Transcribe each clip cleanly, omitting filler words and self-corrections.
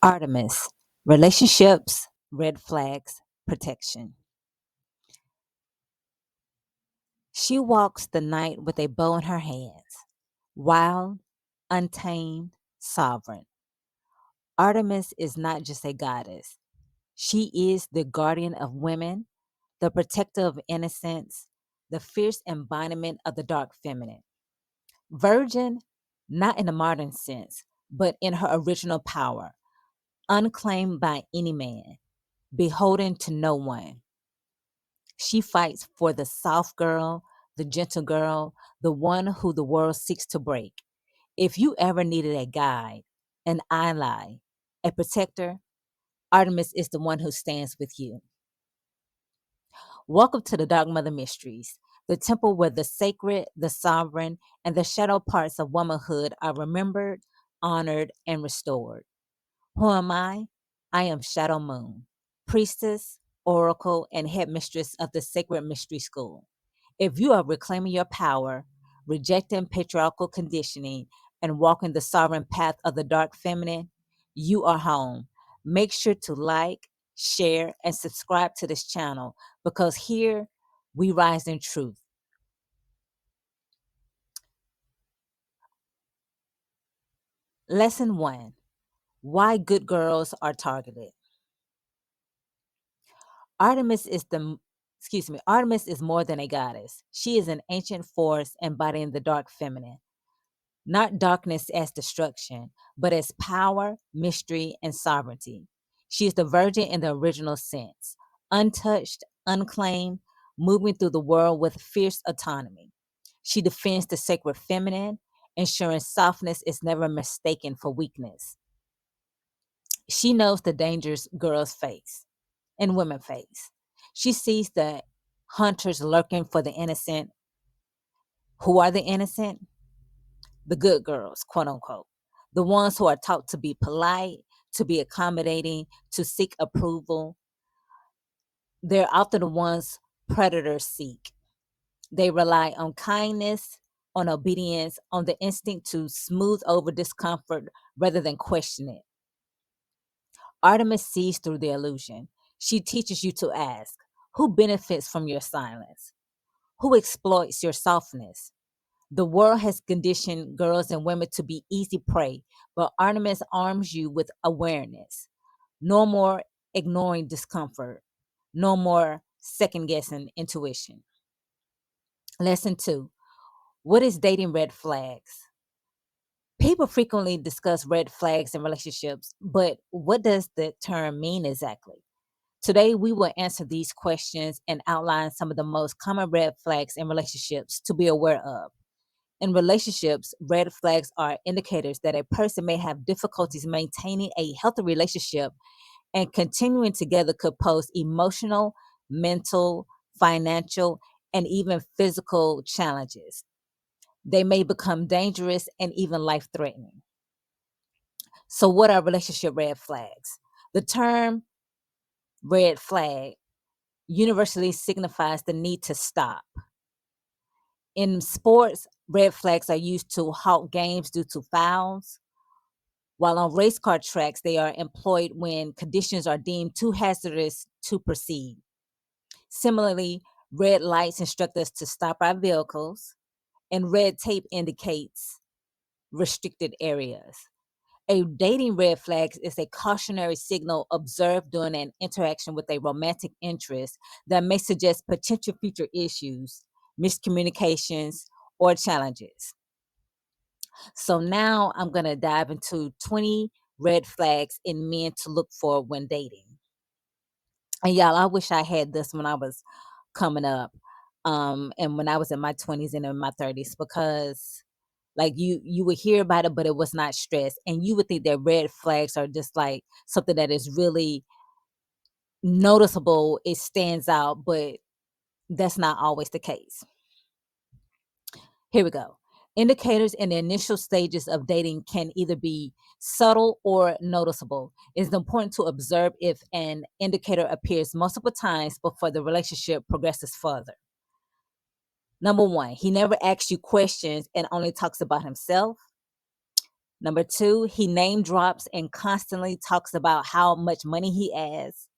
Artemis, relationships, red flags, protection. She walks the night with a bow in her hands, wild, untamed, sovereign. Artemis is not just a goddess. She is the guardian of women, the protector of innocence, the fierce embodiment of the dark feminine. Virgin, not in the modern sense, but in her original power, unclaimed by any man, beholden to no one. She fights for the soft girl, the gentle girl, the one who the world seeks to break. If you ever needed a guide, an ally, a protector, Artemis is the one who stands with you. Welcome to the Dark Mother Mysteries, the temple where the sacred, the sovereign, and the shadow parts of womanhood are remembered, honored, and restored. Who am I? I am Shadow Moon, priestess, oracle, and headmistress of the Sacred Mystery School. If you are reclaiming your power, rejecting patriarchal conditioning, and walking the sovereign path of the dark feminine, you are home. Make sure to like, share, and subscribe to this channel because here we rise in truth. Lesson 1: Why good girls are targeted. Artemis is the Artemis is more than a goddess. She is an ancient force embodying the dark feminine. Not darkness as destruction, but as power, mystery, and sovereignty. She is the virgin in the original sense, untouched, unclaimed, moving through the world with fierce autonomy. She defends the sacred feminine, ensuring softness is never mistaken for weakness. She knows the dangers girls face and women face. She sees the hunters lurking for the innocent. Who are the innocent? The good girls, quote unquote. The ones who are taught to be polite, to be accommodating, to seek approval. They're often the ones predators seek. They rely on kindness, on obedience, on the instinct to smooth over discomfort rather than question it. Artemis sees through the illusion. She teaches you to ask, who benefits from your silence? Who exploits your softness? The world has conditioned girls and women to be easy prey, but Artemis arms you with awareness. No more ignoring discomfort. No more second guessing intuition. Lesson 2: What is dating red flags? People frequently discuss red flags in relationships, but what does the term mean exactly? Today, we will answer these questions and outline some of the most common red flags in relationships to be aware of. In relationships, red flags are indicators that a person may have difficulties maintaining a healthy relationship, and continuing together could pose emotional, mental, financial, and even physical challenges. They may become dangerous and even life threatening. So, what are relationship red flags? The term red flag universally signifies the need to stop. In sports, red flags are used to halt games due to fouls, while on race car tracks, they are employed when conditions are deemed too hazardous to proceed. Similarly, red lights instruct us to stop our vehicles, and red tape indicates restricted areas. A dating red flag is a cautionary signal observed during an interaction with a romantic interest that may suggest potential future issues, miscommunications, or challenges. So now I'm going to dive into 20 red flags in men to look for when dating. And y'all, I wish I had this when I was coming up, and when I was in my 20s and in my 30s, because like you would hear about it, but it was not stressed, and you would think that red flags are just like something that is really noticeable. It stands out, but that's not always the case. Here we go. Indicators in the initial stages of dating can either be subtle or noticeable. It's important to observe if an indicator appears multiple times before the relationship progresses further. Number one, he never asks you questions and only talks about himself. Number two, he name drops and constantly talks about how much money he has.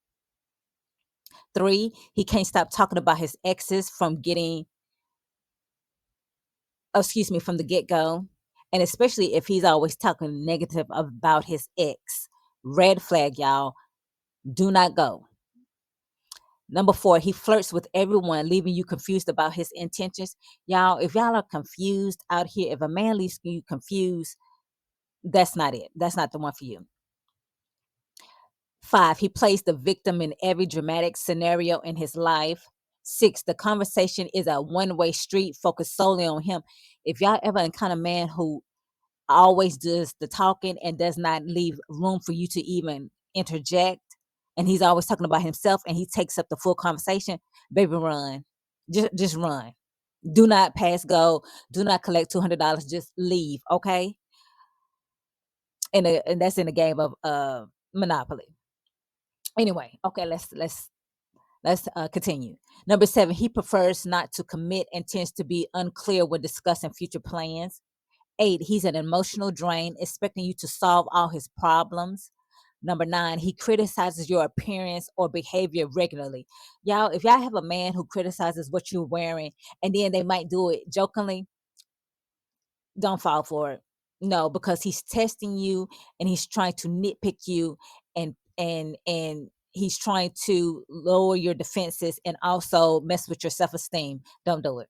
Three, he can't stop talking about his exes from from the get go. And especially if he's always talking negative about his ex. Red flag, y'all. Do not go. Number four, he flirts with everyone, leaving you confused about his intentions. Y'all, if y'all are confused out here, if a man leaves you confused, that's not it. That's not the one for you. Five, he plays the victim in every dramatic scenario in his life. Six, the conversation is a one-way street focused solely on him. If y'all ever encounter a man who always does the talking and does not leave room for you to even interject, and he's always talking about himself and he takes up the full conversation, baby, run. Just run. Do not pass go. Do not collect $200. Just leave, okay? And that's in the game of Monopoly. Anyway, okay, let's continue. Number seven, he prefers not to commit and tends to be unclear when discussing future plans. Eight, he's an emotional drain, expecting you to solve all his problems. Number nine, he criticizes your appearance or behavior regularly. Y'all, if y'all have a man who criticizes what you're wearing and then they might do it jokingly, don't fall for it. No, because he's testing you and he's trying to nitpick you and he's trying to lower your defenses and also mess with your self-esteem. Don't do it.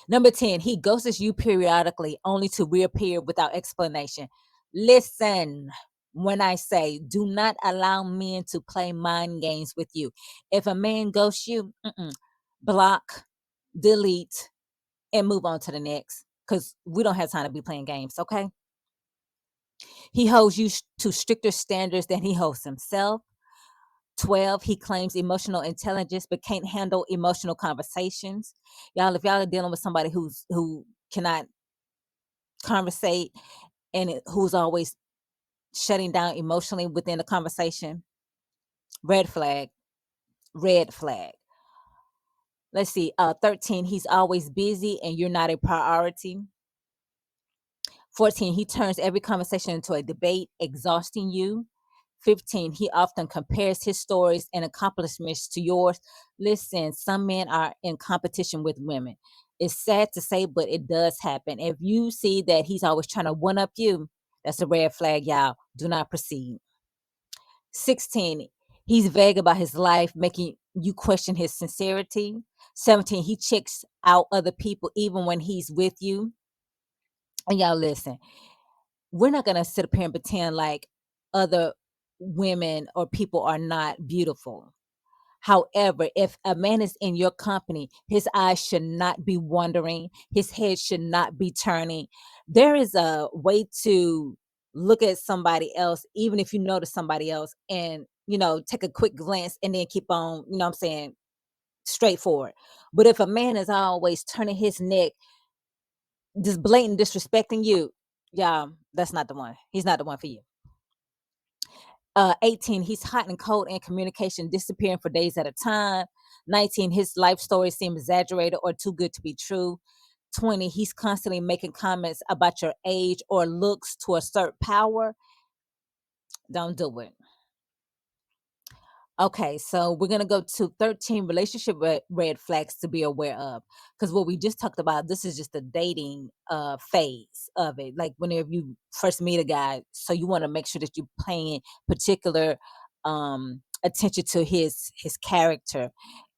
Number 10, he ghosts you periodically only to reappear without explanation. Listen, when I say do not allow men to play mind games with you. If a man ghosts you, block, delete, and move on to the next because we don't have time to be playing games, okay? He holds you to stricter standards than he holds himself. 12, he claims emotional intelligence but can't handle emotional conversations. Y'all, if y'all are dealing with somebody who cannot conversate and who's always shutting down emotionally within the conversation, red flag, red flag. Let's see. 13, he's always busy and you're not a priority. 14, he turns every conversation into a debate, exhausting you. 15, he often compares his stories and accomplishments to yours. Listen, some men are in competition with women. It's sad to say, but it does happen. If you see that he's always trying to one up you, that's a red flag, y'all. Do not proceed. 16, he's vague about his life, making you question his sincerity. 17, he checks out other people even when he's with you. And y'all listen, we're not going to sit up here and pretend like other women or people are not beautiful. However, if a man is in your company, his eyes should not be wandering, his head should not be turning. There is a way to look at somebody else, even if you notice somebody else, and take a quick glance and then keep on, what I'm saying, straightforward. But if a man is always turning his neck, just blatant disrespecting you, yeah, that's not the one. He's not the one for you. 18, he's hot and cold in communication, disappearing for days at a time. 19, his life stories seem exaggerated or too good to be true. 20, he's constantly making comments about your age or looks to assert power. Don't do it. Okay, so we're gonna go to 13 relationship red flags to be aware of. Because what we just talked about, this is just the dating phase of it. Like whenever you first meet a guy, so you want to make sure that you're paying particular attention to his character,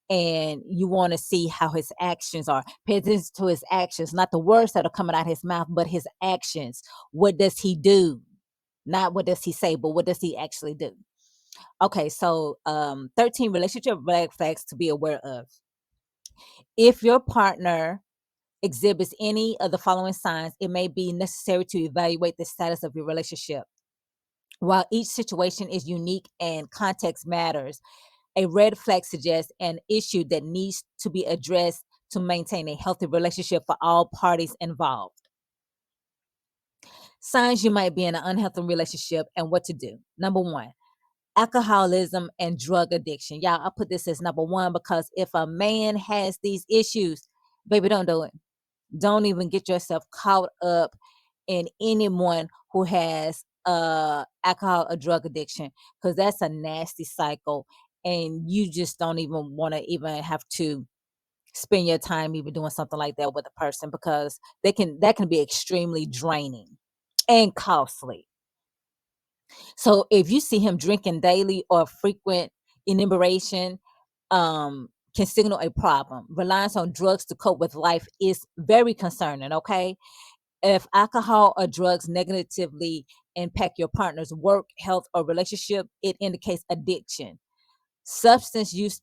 and you want to see how his actions are. Pay attention to his actions, not the words that are coming out his mouth, but his actions. What does he do? Not what does he say, but what does he actually do? Okay, so 13 relationship red flags to be aware of. If your partner exhibits any of the following signs, it may be necessary to evaluate the status of your relationship. While each situation is unique and context matters, a red flag suggests an issue that needs to be addressed to maintain a healthy relationship for all parties involved. Signs you might be in an unhealthy relationship and what to do. Number one, alcoholism and drug addiction. Y'all, I put this as number one because if a man has these issues, baby, don't do it. Don't even get yourself caught up in anyone who has alcohol or drug addiction, because that's a nasty cycle, and you just don't even want to even have to spend your time even doing something like that with a person, because that can be extremely draining and costly. So if you see him drinking daily or frequent inebriation, can signal a problem. Reliance on drugs to cope with life is very concerning. Okay, if alcohol or drugs negatively impact your partner's work, health, or relationship, it indicates addiction. Substance use,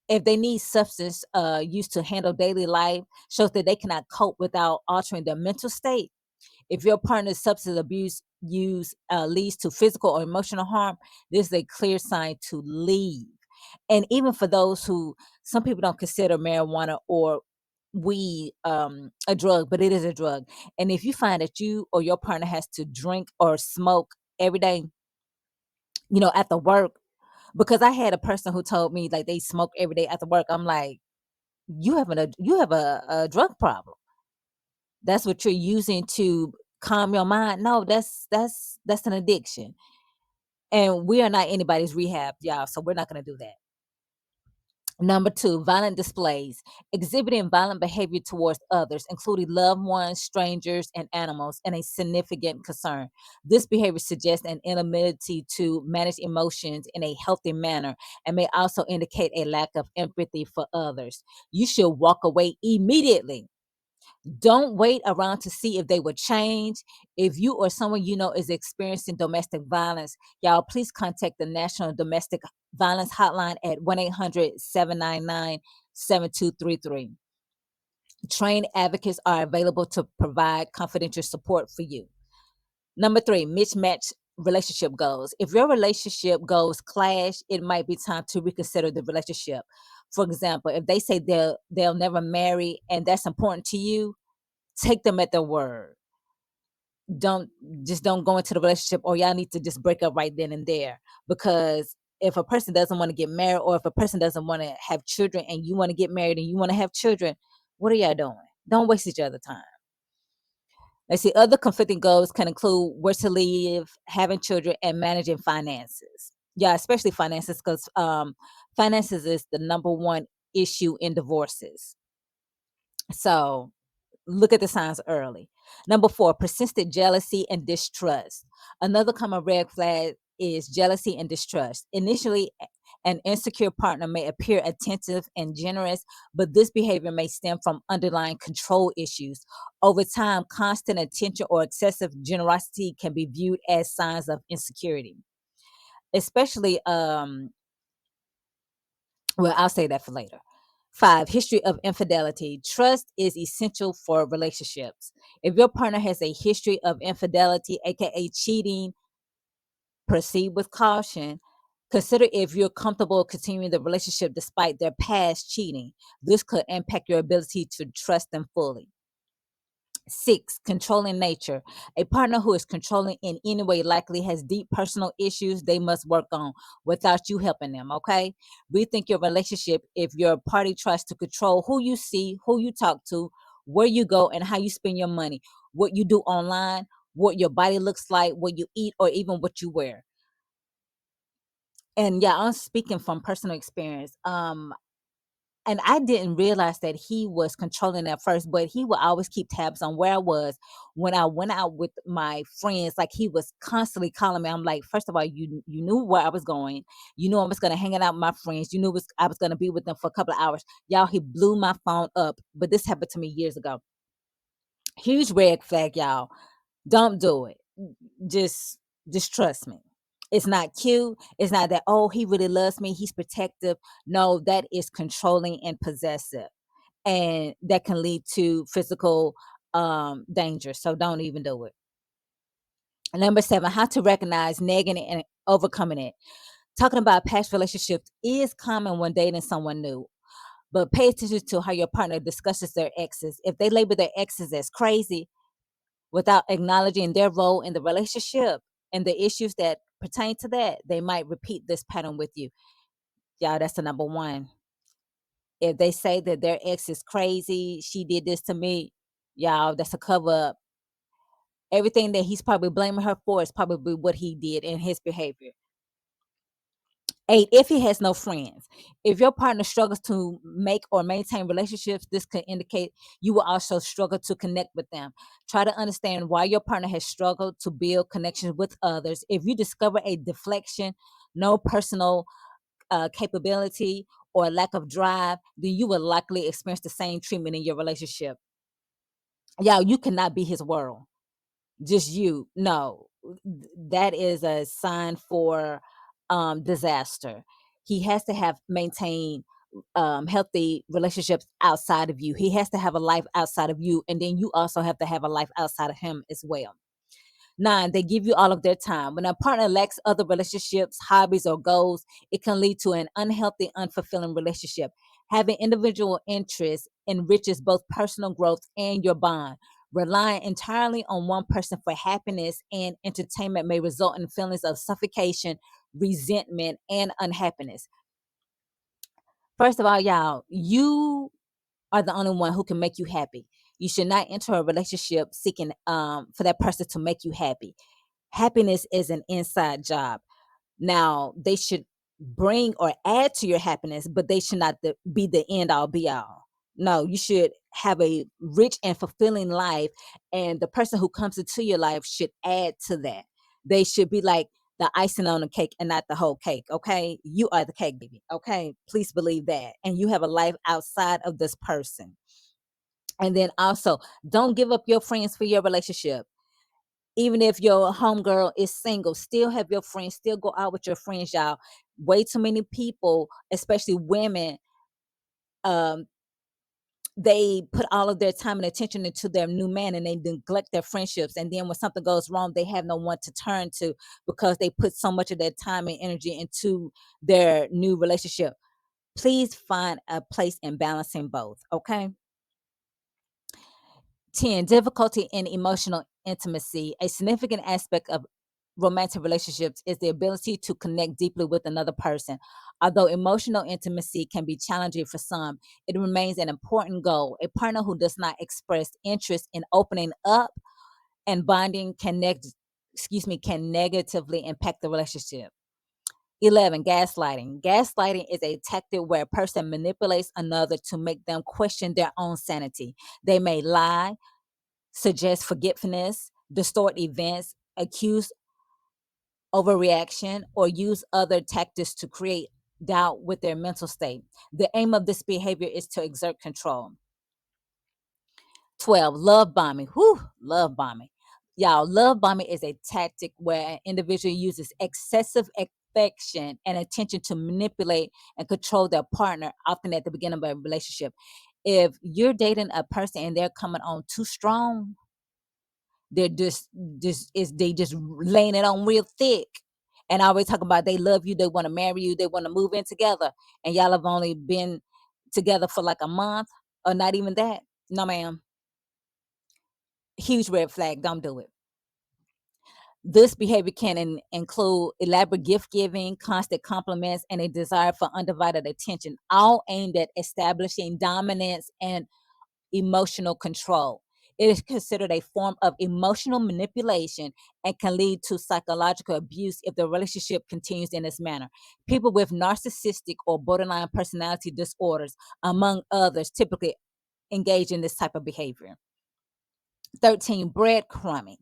if they need substance use to handle daily life, shows that they cannot cope without altering their mental state. If your partner's substance abuse use leads to physical or emotional harm, this is a clear sign to leave. And even for those who, some people don't consider marijuana or weed a drug, but it is a drug. And if you find that you or your partner has to drink or smoke every day, after work, because I had a person who told me like they smoke every day after work. I'm like, you have a drug problem. That's what you're using to calm your mind. No, that's an addiction. And we are not anybody's rehab, y'all. So we're not gonna do that. Number two, violent displays, exhibiting violent behavior towards others, including loved ones, strangers, and animals, and a significant concern. This behavior suggests an inability to manage emotions in a healthy manner and may also indicate a lack of empathy for others. You should walk away immediately. Don't wait around to see if they would change. If you or someone you know is experiencing domestic violence, y'all please contact the National Domestic Violence Hotline at 1-800-799-7233. Trained advocates are available to provide confidential support for you. Number three, mismatch relationship goals. If your relationship goals clash, it might be time to reconsider the relationship. For example, if they say they'll never marry and that's important to you, take them at their word. Don't don't go into the relationship, or y'all need to just break up right then and there. Because if a person doesn't want to get married, or if a person doesn't want to have children and you want to get married and you want to have children, what are y'all doing? Don't waste each other time. Let's see, other conflicting goals can include where to live, having children, and managing finances. Yeah, especially finances, because finances is the number one issue in divorces. So look at the signs early. Number four, persistent jealousy and distrust. Another common red flag is jealousy and distrust. Initially, an insecure partner may appear attentive and generous, but this behavior may stem from underlying control issues. Over time, constant attention or excessive generosity can be viewed as signs of insecurity. Especially, well, I'll say that for later. Five, history of infidelity. Trust is essential for relationships. If your partner has a history of infidelity, aka cheating, proceed with caution. Consider if you're comfortable continuing the relationship despite their past cheating. This could impact your ability to trust them fully. Six, controlling nature. A partner who is controlling in any way likely has deep personal issues they must work on without you helping them, okay? Rethink your relationship if your party tries to control who you see, who you talk to, where you go, and how you spend your money, what you do online, what your body looks like, what you eat, or even what you wear. And yeah, I'm speaking from personal experience. And I didn't realize that he was controlling at first, but he would always keep tabs on where I was when I went out with my friends. Like he was constantly calling me. I'm like, first of all, you knew where I was going. You knew I was gonna hang out with my friends. You knew I was gonna be with them for a couple of hours. Y'all, he blew my phone up. But this happened to me years ago. Huge red flag, y'all. Don't do it. Just just trust me. It's not cute. It's not that, oh, he really loves me. He's protective. No, that is controlling and possessive. And that can lead to physical danger. So don't even do it. Number seven, how to recognize nagging and overcoming it. Talking about past relationships is common when dating someone new, but pay attention to how your partner discusses their exes. If they label their exes as crazy without acknowledging their role in the relationship and the issues that pertain to that, they might repeat this pattern with you. Y'all, that's the number one. If they say that their ex is crazy, she did this to me, y'all, that's a cover up. Everything that he's probably blaming her for is probably what he did in his behavior. 8, if he has no friends. If your partner struggles to make or maintain relationships, this could indicate you will also struggle to connect with them. Try to understand why your partner has struggled to build connections with others. If you discover a deflection, no personal capability, or lack of drive, then you will likely experience the same treatment in your relationship. Y'all, you cannot be his world. Just you. No, that is a sign for disaster. He has to have maintained healthy relationships outside of you. He has to have a life outside of you, and then you also have to have a life outside of him as well. 9, they give you all of their time. When a partner lacks other relationships, hobbies, or goals, it can lead to an unhealthy, unfulfilling relationship. Having individual interests enriches both personal growth and your bond. Relying entirely on one person for happiness and entertainment may result in feelings of suffocation, resentment, and unhappiness. First of all, y'all, you are the only one who can make you happy. You should not enter a relationship seeking for that person to make you happy. Happiness is an inside job. Now, they should bring or add to your happiness, but they should not be the end all be all. No, you should have a rich and fulfilling life, and the person who comes into your life should add to that. They should be like the icing on the cake and not the whole cake. Okay, you are the cake, baby. Okay, please believe that, and you have a life outside of this person. And then also, don't give up your friends for your relationship. Even if your homegirl is single, still have your friends, still go out with your friends, y'all. Way too many people, especially women, um, they put all of their time and attention into their new man and they neglect their friendships. And then when something goes wrong, they have no one to turn to because they put so much of their time and energy into their new relationship. Please find a place in balancing both, okay? 10, difficulty in emotional intimacy. A significant aspect of romantic relationships is the ability to connect deeply with another person. Although emotional intimacy can be challenging for some, it remains an important goal. A partner who does not express interest in opening up and bonding can negatively impact the relationship. 11, gaslighting. Gaslighting is a tactic where a person manipulates another to make them question their own sanity. They may lie, suggest forgetfulness, distort events, accuse overreaction, or use other tactics to create doubt with their mental state. The aim of this behavior is to exert control. 12, love bombing. Whew, love bombing. Y'all, love bombing is a tactic where an individual uses excessive affection and attention to manipulate and control their partner, often at the beginning of a relationship. If you're dating a person and they're coming on too strong, they're they just laying it on real thick. And I always talk about they love you, they want to marry you, they want to move in together, and y'all have only been together for like a month or not even that. No, ma'am. Huge red flag. Don't do it. This behavior can include elaborate gift giving, constant compliments, and a desire for undivided attention, all aimed at establishing dominance and emotional control. It is considered a form of emotional manipulation and can lead to psychological abuse if the relationship continues in this manner. People with narcissistic or borderline personality disorders, among others, typically engage in this type of behavior. 13, breadcrumbing.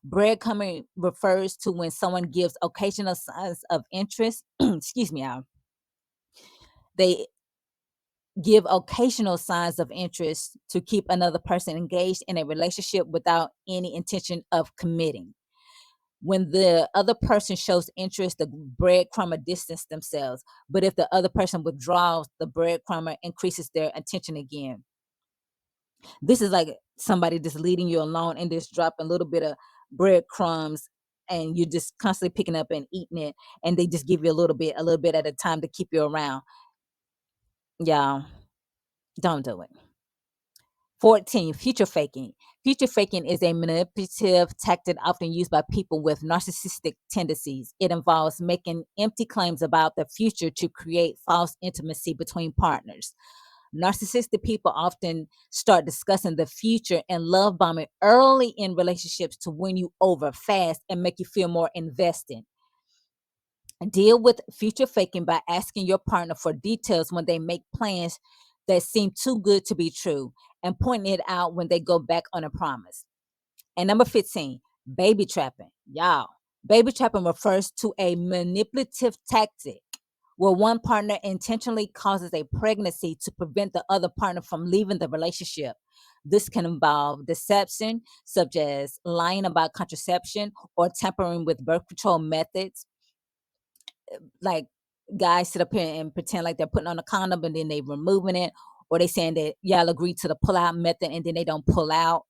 Breadcrumbing refers to when someone gives occasional signs of interest. Excuse me, y'all. They give occasional signs of interest to keep another person engaged in a relationship without any intention of committing. When the other person shows interest, the breadcrumber distance themselves. But if the other person withdraws, the breadcrumber increases their attention again. This is like somebody just leading you along and just dropping a little bit of breadcrumbs, and you're just constantly picking up and eating it, and they just give you a little bit at a time to keep you around. Yeah, don't do it. 14, future faking. Future faking is a manipulative tactic often used by people with narcissistic tendencies. It involves making empty claims about the future to create false intimacy between partners. Narcissistic people often start discussing the future and love bombing early in relationships to win you over fast and make you feel more invested. Deal with future faking by asking your partner for details when they make plans that seem too good to be true and pointing it out when they go back on a promise. And number 15, baby trapping. Y'all, baby trapping refers to a manipulative tactic where one partner intentionally causes a pregnancy to prevent the other partner from leaving the relationship. This can involve deception, such as lying about contraception or tampering with birth control methods. Like guys sit up here and pretend like they're putting on a condom and then they removing it, or they saying that y'all agree to the pull out method and then they don't pull out.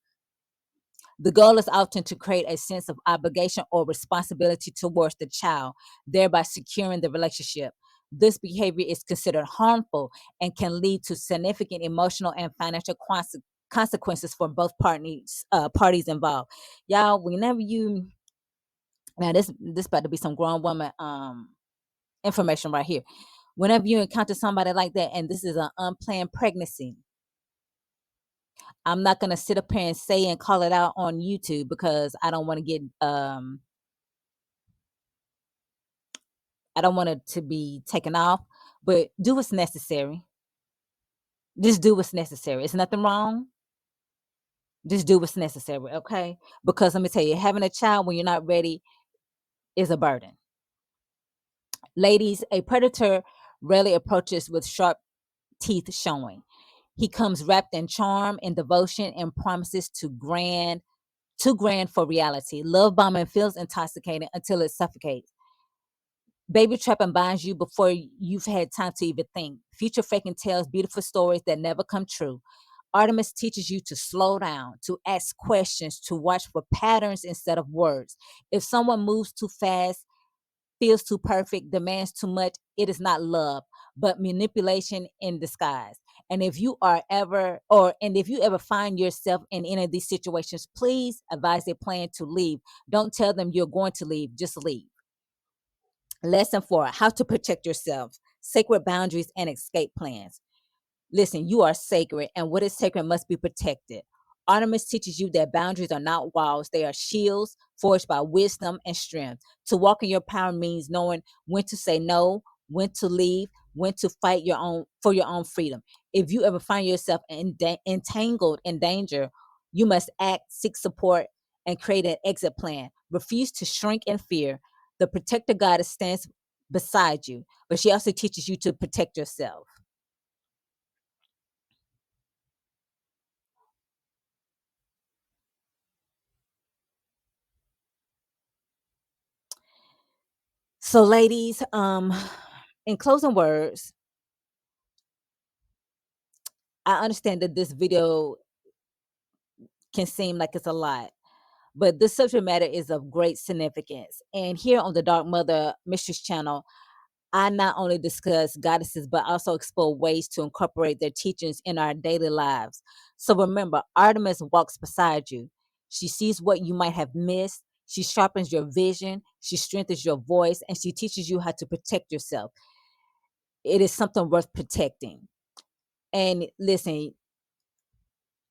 The goal is often to create a sense of obligation or responsibility towards the child, thereby securing the relationship. This behavior is considered harmful and can lead to significant emotional and financial consequences for both parties involved. Y'all, whenever you now this about to be some grown woman information right here. Whenever you encounter somebody like that, and this is an unplanned pregnancy, I'm not gonna sit up here and say and call it out on YouTube because I don't want it to be taken off, but do what's necessary. Just do what's necessary. It's nothing wrong. Just do what's necessary, okay? Because let me tell you, having a child when you're not ready is a burden. Ladies, a predator rarely approaches with sharp teeth showing. He comes wrapped in charm and devotion and promises too grand for reality. Love bombing feels intoxicating until it suffocates. Baby trapping binds you before you've had time to even think. Future faking tells beautiful stories that never come true. Artemis teaches you to slow down, to ask questions, to watch for patterns instead of words. If someone moves too fast, feels too perfect, demands too much, it is not love, but manipulation in disguise. And if you ever find yourself in any of these situations, please advise a plan to leave. Don't tell them you're going to leave, just leave. Lesson 4, how to protect yourself, sacred boundaries and escape plans. Listen, you are sacred, and what is sacred must be protected. Artemis teaches you that boundaries are not walls, they are shields forged by wisdom and strength. To walk in your power means knowing when to say no, when to leave, when to fight for your own freedom. If you ever find yourself entangled in danger, you must act, seek support, and create an exit plan. Refuse to shrink in fear. The protector goddess stands beside you, but she also teaches you to protect yourself. So, ladies, in closing words, I understand that this video can seem like it's a lot, but this subject matter is of great significance. And here on the Dark Mother Mistress channel, I not only discuss goddesses, but also explore ways to incorporate their teachings in our daily lives. So remember, Artemis walks beside you. She sees what you might have missed. She sharpens your vision. She strengthens your voice, and she teaches you how to protect yourself. It is something worth protecting. And listen,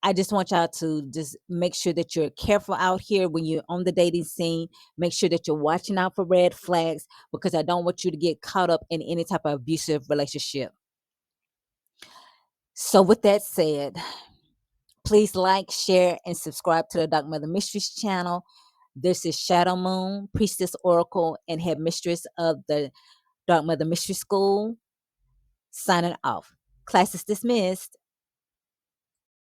I just want y'all to just make sure that you're careful out here when you're on the dating scene. Make sure that you're watching out for red flags because I don't want you to get caught up in any type of abusive relationship. So, with that said, please like, share, and subscribe to the Dark Mother Mysteries channel. This is Shadow Moon, Priestess Oracle, and Head Mistress of the Dark Mother Mystery School, signing off. Class is dismissed.